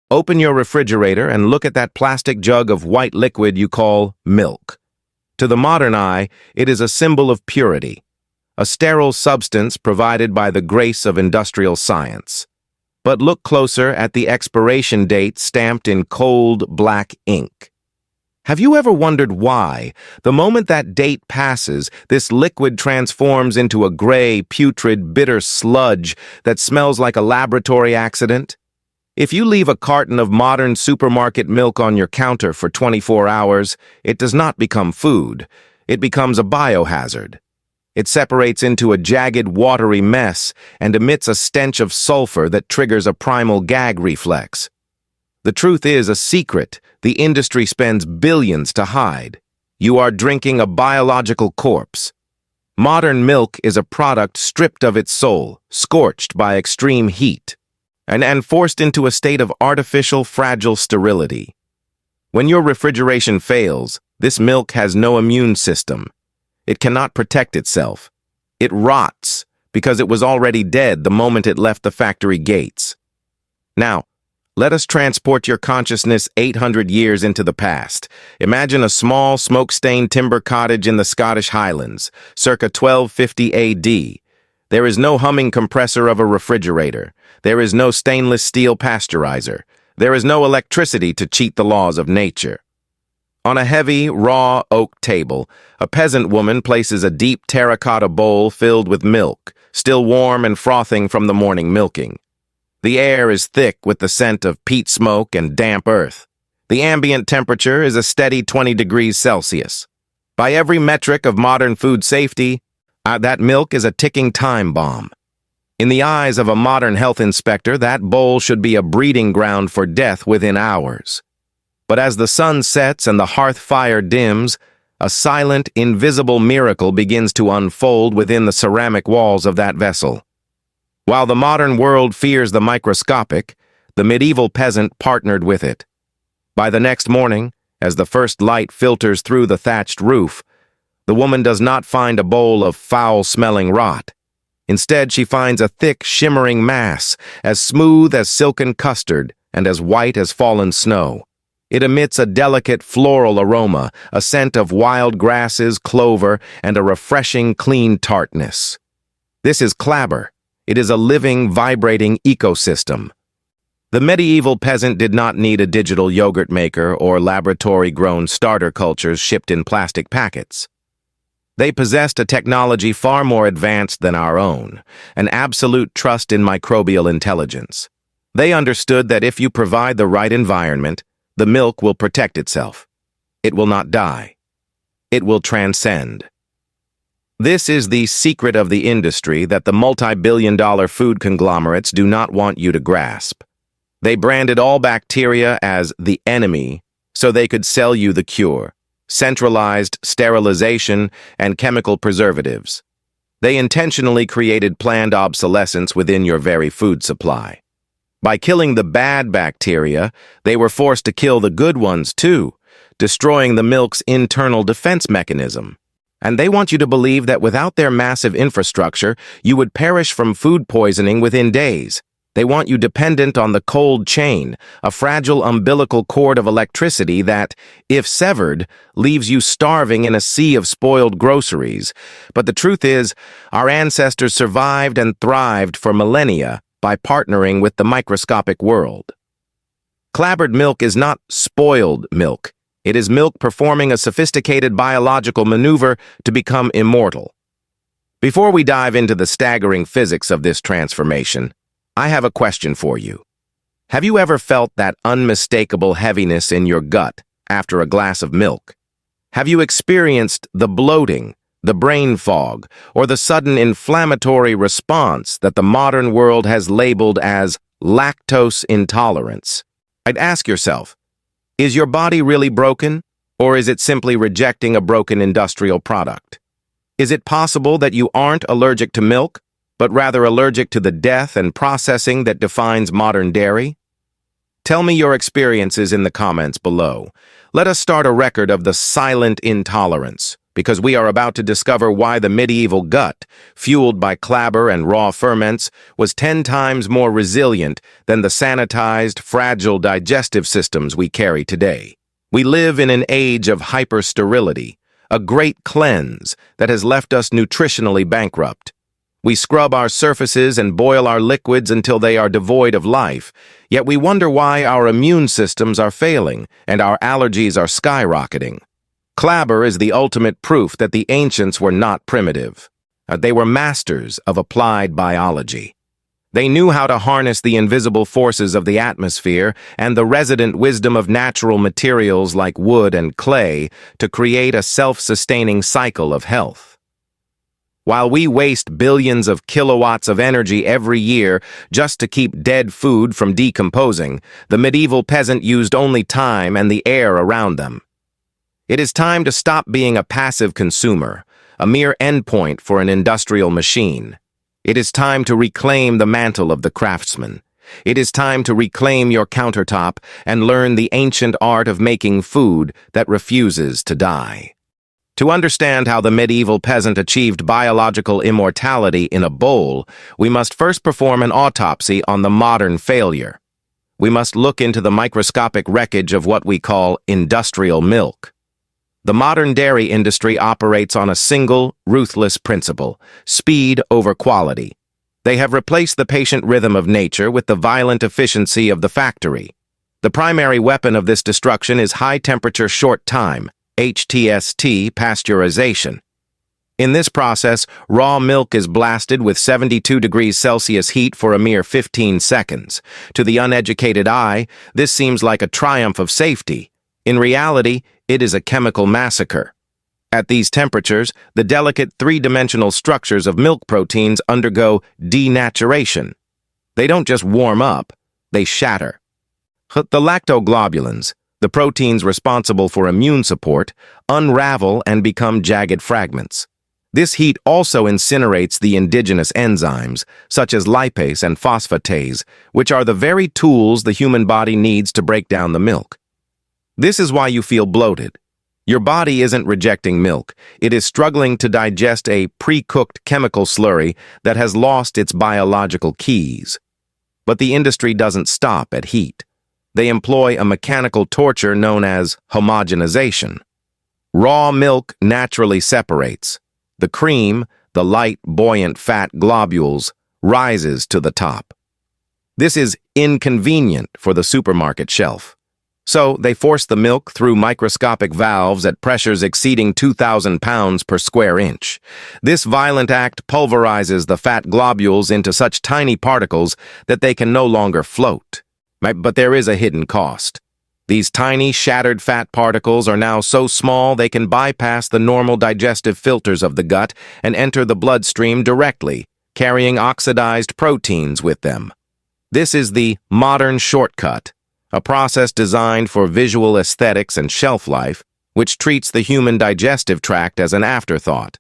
Open your refrigerator and look at that plastic jug of white liquid you call milk. To the modern eye, it is a symbol of purity, a sterile substance provided by the grace of industrial science. But look closer at the expiration date stamped in cold, black ink. Have you ever wondered why, the moment that date passes, this liquid transforms into a gray, putrid, bitter sludge that smells like a laboratory accident? If you leave a carton of modern supermarket milk on your counter for 24 hours, it does not become food. It becomes a biohazard. It separates into a jagged, watery mess and emits a stench of sulfur that triggers a primal gag reflex. The truth is a secret the industry spends billions to hide. You are drinking a biological corpse. Modern milk is a product stripped of its soul, scorched by extreme heat, and forced into a state of artificial, fragile sterility. When your refrigeration fails, this milk has no immune system. It cannot protect itself. It rots because it was already dead the moment it left the factory gates. Now, let us transport your consciousness 800 years into the past. Imagine a small, smoke-stained timber cottage in the Scottish Highlands, circa 1250 AD. There is no humming compressor of a refrigerator. There is no stainless steel pasteurizer. There is no electricity to cheat the laws of nature. On a heavy, raw oak table, a peasant woman places a deep terracotta bowl filled with milk, still warm and frothing from the morning milking. The air is thick with the scent of peat smoke and damp earth. The ambient temperature is a steady 20 degrees Celsius. By every metric of modern food safety, that milk is a ticking time bomb. In the eyes of a modern health inspector, that bowl should be a breeding ground for death within hours. But as the sun sets and the hearth fire dims, a silent, invisible miracle begins to unfold within the ceramic walls of that vessel. While the modern world fears the microscopic, the medieval peasant partnered with it. By the next morning, as the first light filters through the thatched roof, the woman does not find a bowl of foul-smelling rot. Instead, she finds a thick, shimmering mass, as smooth as silken custard and as white as fallen snow. It emits a delicate floral aroma, a scent of wild grasses, clover, and a refreshing, clean tartness. This is Clabber. It is a living, vibrating ecosystem. The medieval peasant did not need a digital yogurt maker or laboratory-grown starter cultures shipped in plastic packets. They possessed a technology far more advanced than our own, an absolute trust in microbial intelligence. They understood that if you provide the right environment, the milk will protect itself. It will not die. It will transcend. This is the secret of the industry that the multi-billion-dollar food conglomerates do not want you to grasp. They branded all bacteria as the enemy so they could sell you the cure: centralized sterilization and chemical preservatives. They intentionally created planned obsolescence within your very food supply. By killing the bad bacteria, they were forced to kill the good ones too, destroying the milk's internal defense mechanism. And they want you to believe that without their massive infrastructure, you would perish from food poisoning within days. They want you dependent on the cold chain, a fragile umbilical cord of electricity that, if severed, leaves you starving in a sea of spoiled groceries. But the truth is, our ancestors survived and thrived for millennia by partnering with the microscopic world. Clabbered milk is not spoiled milk. It is milk performing a sophisticated biological maneuver to become immortal. Before we dive into the staggering physics of this transformation, I have a question for you. Have you ever felt that unmistakable heaviness in your gut after a glass of milk? Have you experienced the bloating, the brain fog, or the sudden inflammatory response that the modern world has labeled as lactose intolerance? I'd ask yourself, is your body really broken, or is it simply rejecting a broken industrial product? Is it possible that you aren't allergic to milk, but rather allergic to the death and processing that defines modern dairy? Tell me your experiences in the comments below. Let us start a record of the silent intolerance, because we are about to discover why the medieval gut, fueled by clabber and raw ferments, was 10 times more resilient than the sanitized, fragile digestive systems we carry today. We live in an age of hypersterility, a great cleanse that has left us nutritionally bankrupt. We scrub our surfaces and boil our liquids until they are devoid of life, yet we wonder why our immune systems are failing and our allergies are skyrocketing. Clabber is the ultimate proof that the ancients were not primitive. They were masters of applied biology. They knew how to harness the invisible forces of the atmosphere and the resident wisdom of natural materials like wood and clay to create a self-sustaining cycle of health. While we waste billions of kilowatts of energy every year just to keep dead food from decomposing, the medieval peasant used only time and the air around them. It is time to stop being a passive consumer, a mere endpoint for an industrial machine. It is time to reclaim the mantle of the craftsman. It is time to reclaim your countertop and learn the ancient art of making food that refuses to die. To understand how the medieval peasant achieved biological immortality in a bowl, we must first perform an autopsy on the modern failure. We must look into the microscopic wreckage of what we call industrial milk. The modern dairy industry operates on a single, ruthless principle: speed over quality. They have replaced the patient rhythm of nature with the violent efficiency of the factory. The primary weapon of this destruction is high-temperature short-time, HTST, pasteurization. In this process, raw milk is blasted with 72 degrees Celsius heat for a mere 15 seconds. To the uneducated eye, this seems like a triumph of safety. In reality, it is a chemical massacre. At these temperatures, the delicate three-dimensional structures of milk proteins undergo denaturation. They don't just warm up, they shatter. The lactoglobulins, the proteins responsible for immune support, unravel and become jagged fragments. This heat also incinerates the indigenous enzymes, such as lipase and phosphatase, which are the very tools the human body needs to break down the milk. This is why you feel bloated. Your body isn't rejecting milk. It is struggling to digest a pre-cooked chemical slurry that has lost its biological keys. But the industry doesn't stop at heat. They employ a mechanical torture known as homogenization. Raw milk naturally separates. The cream, the light, buoyant fat globules, rises to the top. This is inconvenient for the supermarket shelf. So they force the milk through microscopic valves at pressures exceeding 2,000 pounds per square inch. This violent act pulverizes the fat globules into such tiny particles that they can no longer float. But there is a hidden cost. These tiny, shattered fat particles are now so small they can bypass the normal digestive filters of the gut and enter the bloodstream directly, carrying oxidized proteins with them. This is the modern shortcut, a process designed for visual aesthetics and shelf life, which treats the human digestive tract as an afterthought.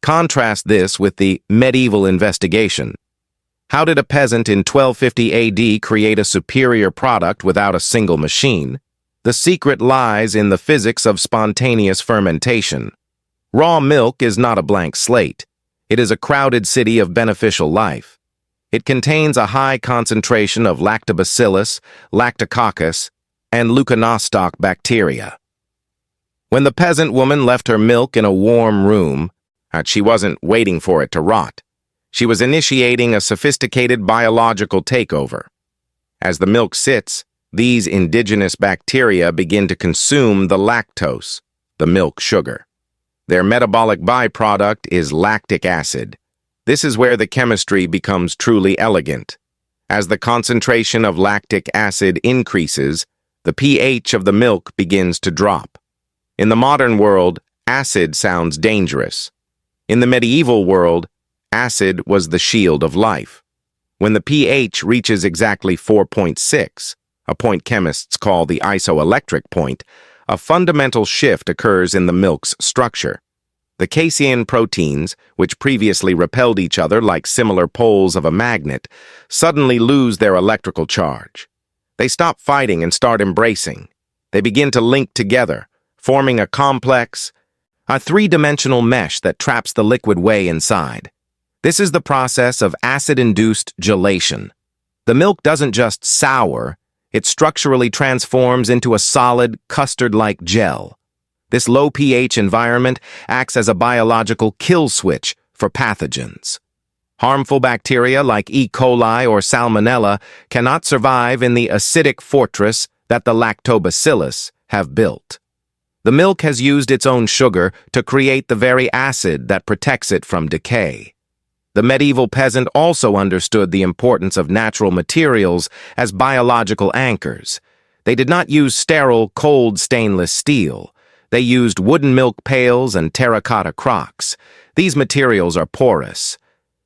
Contrast this with the medieval investigation. How did a peasant in 1250 AD create a superior product without a single machine? The secret lies in the physics of spontaneous fermentation. Raw milk is not a blank slate. It is a crowded city of beneficial life. It contains a high concentration of lactobacillus, lactococcus, and leuconostoc bacteria. When the peasant woman left her milk in a warm room, she wasn't waiting for it to rot. She was initiating a sophisticated biological takeover. As the milk sits, these indigenous bacteria begin to consume the lactose, the milk sugar. Their metabolic byproduct is lactic acid. This is where the chemistry becomes truly elegant. As the concentration of lactic acid increases, the pH of the milk begins to drop. In the modern world, acid sounds dangerous. In the medieval world, acid was the shield of life. When the pH reaches exactly 4.6, a point chemists call the isoelectric point, a fundamental shift occurs in the milk's structure. The casein proteins, which previously repelled each other like similar poles of a magnet, suddenly lose their electrical charge. They stop fighting and start embracing. They begin to link together, forming a complex, a three-dimensional mesh that traps the liquid whey inside. This is the process of acid-induced gelation. The milk doesn't just sour, it structurally transforms into a solid, custard-like gel. This low pH environment acts as a biological kill switch for pathogens. Harmful bacteria like E. coli or Salmonella cannot survive in the acidic fortress that the lactobacillus have built. The milk has used its own sugar to create the very acid that protects it from decay. The medieval peasant also understood the importance of natural materials as biological anchors. They did not use sterile, cold stainless steel. They used wooden milk pails and terracotta crocks. These materials are porous.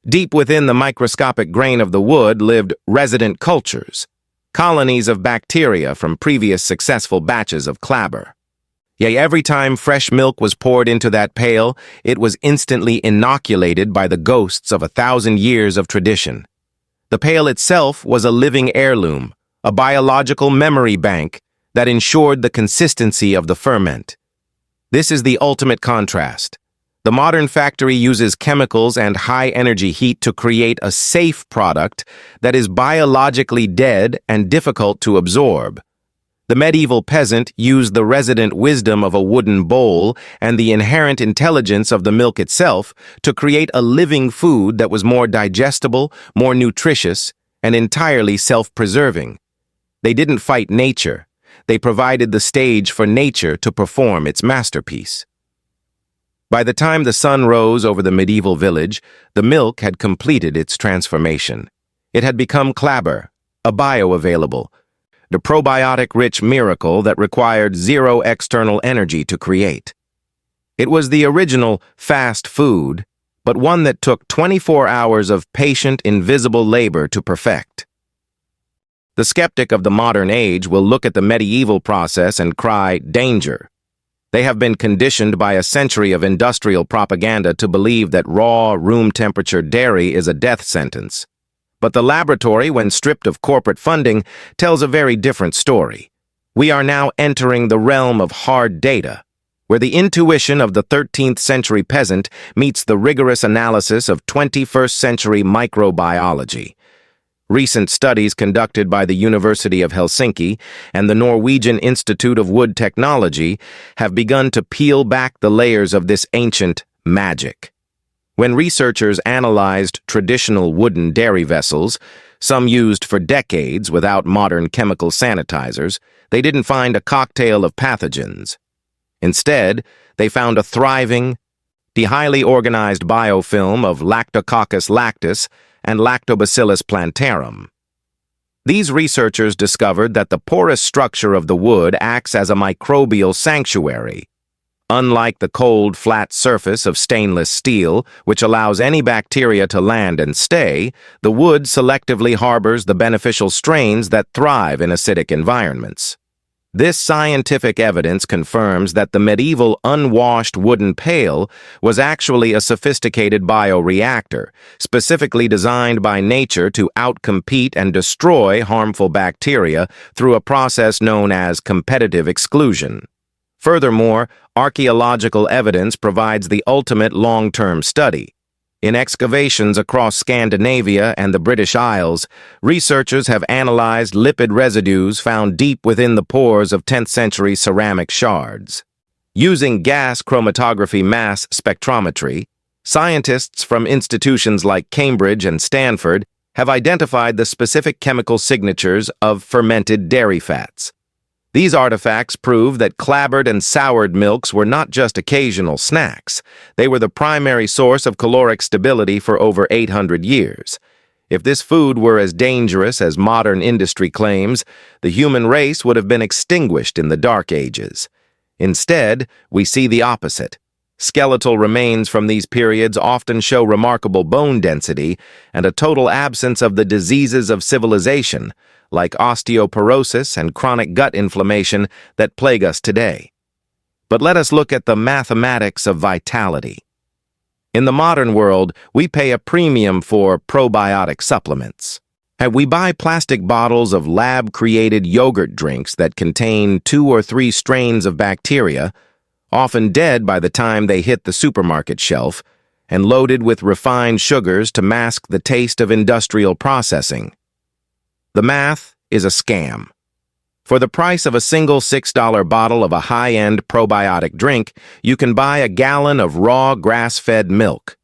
Deep within the microscopic grain of the wood lived resident cultures, colonies of bacteria from previous successful batches of clabber. Yea, every time fresh milk was poured into that pail, it was instantly inoculated by the ghosts of 1,000 years of tradition. The pail itself was a living heirloom, a biological memory bank that ensured the consistency of the ferment. This is the ultimate contrast. The modern factory uses chemicals and high-energy heat to create a safe product that is biologically dead and difficult to absorb. The medieval peasant used the resident wisdom of a wooden bowl and the inherent intelligence of the milk itself to create a living food that was more digestible, more nutritious, and entirely self-preserving. They didn't fight nature. They provided the stage for nature to perform its masterpiece. By the time the sun rose over the medieval village, the milk had completed its transformation. It had become clabber, a bioavailable, the probiotic-rich miracle that required zero external energy to create. It was the original fast food, but one that took 24 hours of patient, invisible labor to perfect. The skeptic of the modern age will look at the medieval process and cry, "Danger." They have been conditioned by a century of industrial propaganda to believe that raw, room-temperature dairy is a death sentence. But the laboratory, when stripped of corporate funding, tells a very different story. We are now entering the realm of hard data, where the intuition of the 13th century peasant meets the rigorous analysis of 21st century microbiology. Recent studies conducted by the University of Helsinki and the Norwegian Institute of Wood Technology have begun to peel back the layers of this ancient magic. When researchers analyzed traditional wooden dairy vessels, some used for decades without modern chemical sanitizers, they didn't find a cocktail of pathogens. Instead, they found a thriving, highly organized biofilm of Lactococcus lactis and Lactobacillus plantarum. These researchers discovered that the porous structure of the wood acts as a microbial sanctuary. Unlike the cold, flat surface of stainless steel, which allows any bacteria to land and stay, the wood selectively harbors the beneficial strains that thrive in acidic environments. This scientific evidence confirms that the medieval unwashed wooden pail was actually a sophisticated bioreactor, specifically designed by nature to outcompete and destroy harmful bacteria through a process known as competitive exclusion. Furthermore, archaeological evidence provides the ultimate long-term study. In excavations across Scandinavia and the British Isles, researchers have analyzed lipid residues found deep within the pores of 10th century ceramic shards. Using gas chromatography mass spectrometry, scientists from institutions like Cambridge and Stanford have identified the specific chemical signatures of fermented dairy fats. These artifacts prove that clabbered and soured milks were not just occasional snacks. They were the primary source of caloric stability for over 800 years. If this food were as dangerous as modern industry claims, the human race would have been extinguished in the Dark Ages. Instead, we see the opposite. Skeletal remains from these periods often show remarkable bone density and a total absence of the diseases of civilization, like osteoporosis and chronic gut inflammation that plague us today. But let us look at the mathematics of vitality. In the modern world, we pay a premium for probiotic supplements. And we buy plastic bottles of lab-created yogurt drinks that contain 2 or 3 strains of bacteria, often dead by the time they hit the supermarket shelf, and loaded with refined sugars to mask the taste of industrial processing. The math is a scam. For the price of a single $6 bottle of a high-end probiotic drink, you can buy a gallon of raw grass-fed milk.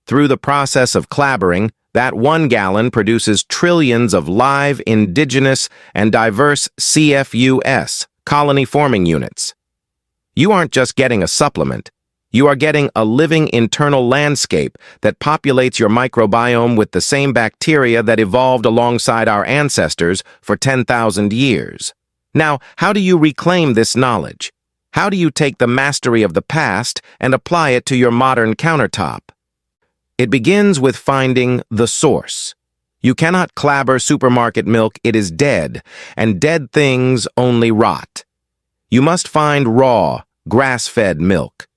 Through the process of clabbering, that 1 gallon produces trillions of live, indigenous, and diverse CFUS, colony-forming units. You aren't just getting a supplement. You are getting a living internal landscape that populates your microbiome with the same bacteria that evolved alongside our ancestors for 10,000 years. Now, how do you reclaim this knowledge? How do you take the mastery of the past and apply it to your modern countertop? It begins with finding the source. You cannot clabber supermarket milk, it is dead, and dead things only rot. You must find raw, grass-fed milk.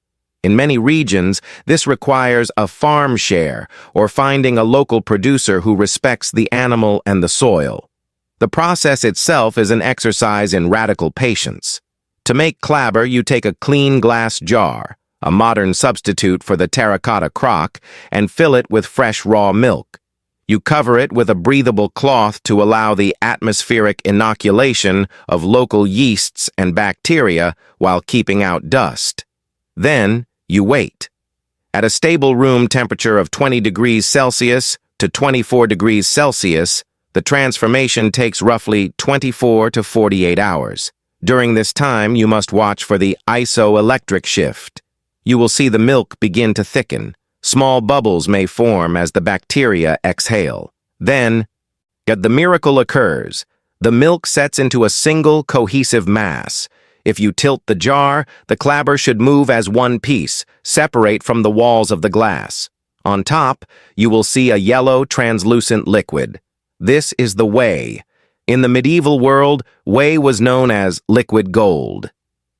In many regions, this requires a farm share or finding a local producer who respects the animal and the soil. The process itself is an exercise in radical patience. To make clabber, you take a clean glass jar, a modern substitute for the terracotta crock, and fill it with fresh raw milk. You cover it with a breathable cloth to allow the atmospheric inoculation of local yeasts and bacteria while keeping out dust. Then, you wait. At a stable room temperature of 20 degrees Celsius to 24 degrees Celsius, the transformation takes roughly 24 to 48 hours. During this time, you must watch for the isoelectric shift. You will see the milk begin to thicken. Small bubbles may form as the bacteria exhale. Then, the miracle occurs. The milk sets into a single cohesive mass. If you tilt the jar, the clabber should move as one piece, separate from the walls of the glass. On top, you will see a yellow, translucent liquid. This is the whey. In the medieval world, whey was known as liquid gold.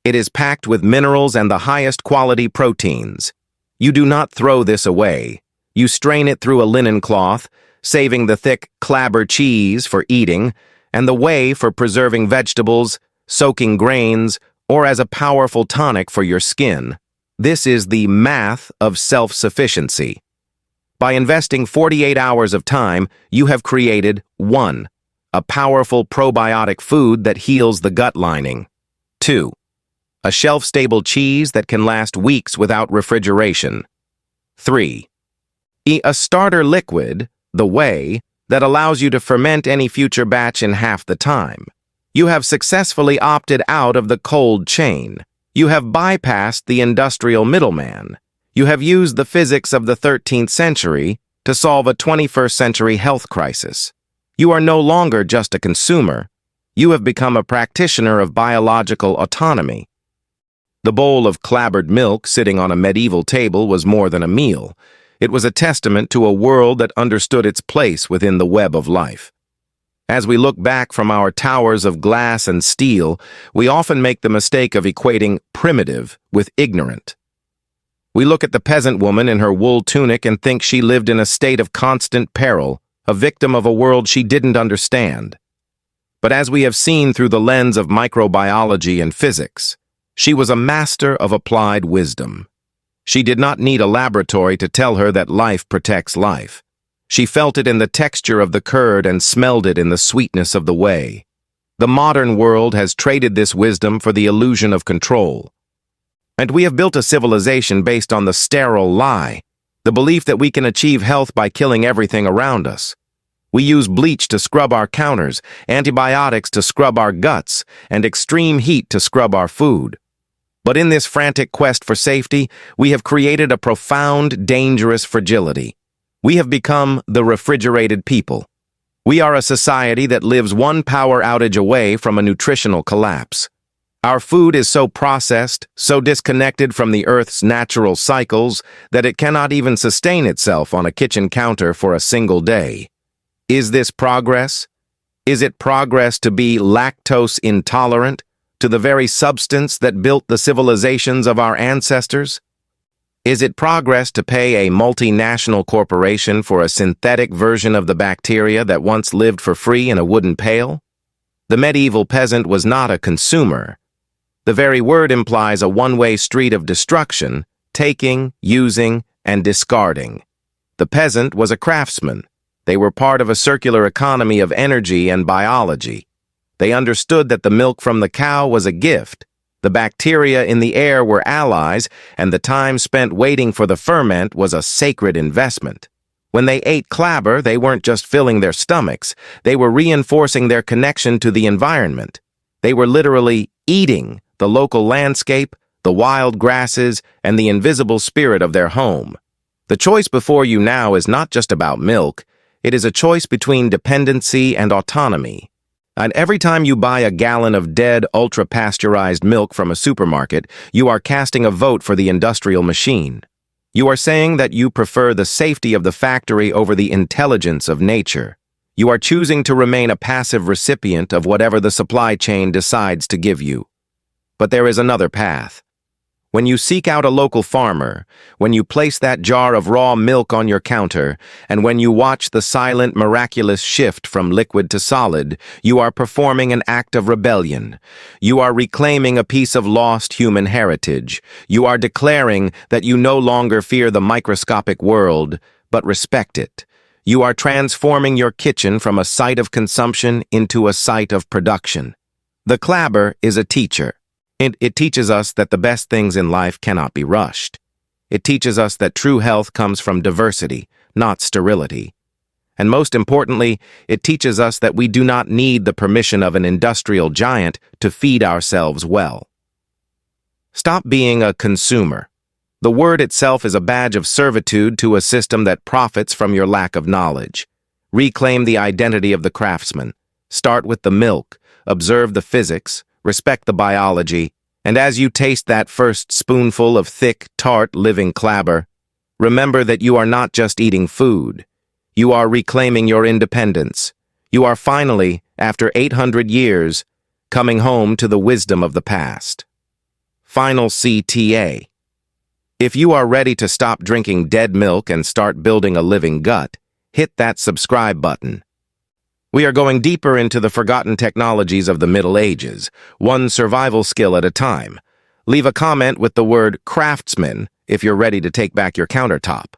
It is packed with minerals and the highest quality proteins. You do not throw this away. You strain it through a linen cloth, saving the thick clabber cheese for eating, and the whey for preserving vegetables, soaking grains, or as a powerful tonic for your skin. This is the math of self-sufficiency. By investing 48 hours of time, you have created 1. A powerful probiotic food that heals the gut lining. 2. A shelf-stable cheese that can last weeks without refrigeration. 3. A starter liquid, the whey, that allows you to ferment any future batch in half the time. You have successfully opted out of the cold chain. You have bypassed the industrial middleman. You have used the physics of the 13th century to solve a 21st century health crisis. You are no longer just a consumer. You have become a practitioner of biological autonomy. The bowl of clabbered milk sitting on a medieval table was more than a meal. It was a testament to a world that understood its place within the web of life. As we look back from our towers of glass and steel, we often make the mistake of equating primitive with ignorant. We look at the peasant woman in her wool tunic and think she lived in a state of constant peril, a victim of a world she didn't understand. But as we have seen through the lens of microbiology and physics, she was a master of applied wisdom. She did not need a laboratory to tell her that life protects life. She felt it in the texture of the curd and smelled it in the sweetness of the whey. The modern world has traded this wisdom for the illusion of control. And we have built a civilization based on the sterile lie, the belief that we can achieve health by killing everything around us. We use bleach to scrub our counters, antibiotics to scrub our guts, and extreme heat to scrub our food. But in this frantic quest for safety, we have created a profound, dangerous fragility. We have become the refrigerated people. We are a society that lives one power outage away from a nutritional collapse. Our food is so processed, so disconnected from the Earth's natural cycles, that it cannot even sustain itself on a kitchen counter for a single day. Is this progress? Is it progress to be lactose intolerant to the very substance that built the civilizations of our ancestors? Is it progress to pay a multinational corporation for a synthetic version of the bacteria that once lived for free in a wooden pail? The medieval peasant was not a consumer. The very word implies a one-way street of destruction, taking, using, and discarding. The peasant was a craftsman. They were part of a circular economy of energy and biology. They understood that the milk from the cow was a gift, the bacteria in the air were allies, and the time spent waiting for the ferment was a sacred investment. When they ate clabber, they weren't just filling their stomachs, they were reinforcing their connection to the environment. They were literally eating the local landscape, the wild grasses, and the invisible spirit of their home. The choice before you now is not just about milk, it is a choice between dependency and autonomy. And every time you buy a gallon of dead, ultra-pasteurized milk from a supermarket, you are casting a vote for the industrial machine. You are saying that you prefer the safety of the factory over the intelligence of nature. You are choosing to remain a passive recipient of whatever the supply chain decides to give you. But there is another path. When you seek out a local farmer, when you place that jar of raw milk on your counter, and when you watch the silent, miraculous shift from liquid to solid, you are performing an act of rebellion. You are reclaiming a piece of lost human heritage. You are declaring that you no longer fear the microscopic world, but respect it. You are transforming your kitchen from a site of consumption into a site of production. The clabber is a teacher. It teaches us that the best things in life cannot be rushed. It teaches us that true health comes from diversity, not sterility. And most importantly, it teaches us that we do not need the permission of an industrial giant to feed ourselves well. Stop being a consumer. The word itself is a badge of servitude to a system that profits from your lack of knowledge. Reclaim the identity of the craftsman. Start with the milk, observe the physics, respect the biology, and as you taste that first spoonful of thick, tart, living clabber, remember that you are not just eating food. You are reclaiming your independence. You are finally, after 800 years, coming home to the wisdom of the past. Final CTA. If you are ready to stop drinking dead milk and start building a living gut, hit that subscribe button. We are going deeper into the forgotten technologies of the Middle Ages, one survival skill at a time. Leave a comment with the word craftsman if you're ready to take back your countertop.